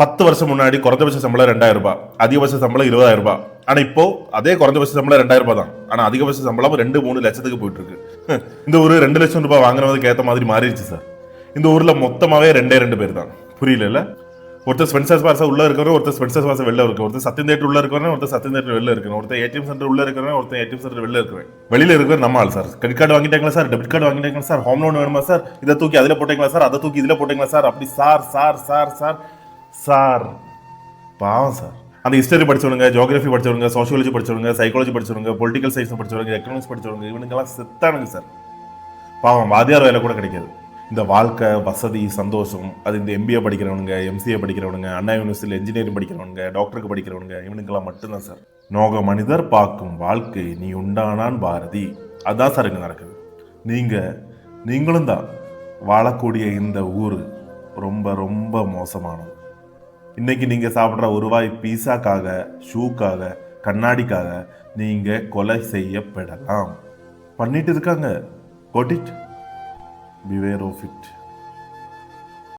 10 வருஷம் முன்னாடி குறைந்தபட்ச சம்பளம் 2000 ரூபாய், அதிகபட்ச சம்பளம் 20,000 ரூபாய். ஆனா இப்போ அதே குறைந்தபட்ச சம்பளம் 2000 ரூபாய் தான். ஆனா அதிகபட்ச சம்பளம் 2-3 லட்சத்துக்கு போயிட்டு இருக்கு. இந்த ஊரு 2 லட்சம் ரூபாய் வாங்குறதுக்கு ஏத்த மாதிரி மாறிடுச்சு சார். இந்த ஊர்ல மொத்தமாவே 2 பேர் தான். புரியல? ஒருத்தர் ஸ்பென்சர்ஸ் பாஸ் உள்ள இருக்கிறவங்க, ஒருத்தர் ஸ்பென்சர்ஸ் பாஸ் வெளில இருக்கு, ஒருத்தர் சத்தியம் தேட்டர் உள்ள இருக்கிறவங்க, ஒருத்தர் சத்தியம் தேட்டர் வெளில இருக்கிறவங்க, ஒருத்தர் ஏடிஎம் சென்டர் உள்ள இருக்கிறவங்க, ஒருத்தர் ஏடிஎம் சென்டர் வெளில இருக்கிறவங்க. வெளியில இருக்கிற நம்ம ஆள் சார். கிரெடிட் கார்டு வாங்கிட்டாங்களா சார், டெபிட் கார்டு வாங்கிட்டாங்களா சார், ஹோம் லோன் வேணுமா சார், இதை தூக்கி அதுல போட்டீங்களா சார், அதை தூக்கி இதுல போட்டீங்களா சார், அப்படி sir sir sir sir sir பாவம் சார். அந்த ஹிஸ்டரி படிச்சவங்க, ஜியோகிராஃபி படிச்சவங்க, சோசியாலஜி படிச்சவங்க, சைக்காலஜி படிச்சவங்க, பொலிட்டிக்கல் சயின்ஸ் படிச்சவங்க, எக்கனாமிக்ஸ் படிச்சவங்க, இவனுங்கெல்லாம் செத்தானுங்க சார். பாவம் வாதியார் வேலை கூட கிடைக்காது. இந்த வாழ்க்கை, வசதி, சந்தோஷம், அது இந்த எம்பிஏ படிக்கிறவனுங்க, எம்சிஏ படிக்கிறவனுங்க, அண்ணா யூனிவர்சிட்டியில் இன்ஜினியரிங் படிக்கிறவனுங்க, டாக்டருக்கு படிக்கிறவனுங்க, இவனுக்கெல்லாம் மட்டும்தான் சார். நோக மனிதர் பார்க்கும் வாழ்க்கை நீ உண்டானான் பாரதி. அதுதான் சார் இங்கே நடக்குது. நீங்களும் தான் வாழக்கூடிய இந்த ஊர் ரொம்ப ரொம்ப மோசமானது. இன்னைக்கு நீங்க சாப்பிட்ற ஒரு வாய் பீஸாக்காக, ஷூக்காக, கண்ணாடிக்காக நீங்க கொலை செய்யப்படலாம். பண்ணிட்டு இருக்காங்க. Got it? Beware of it.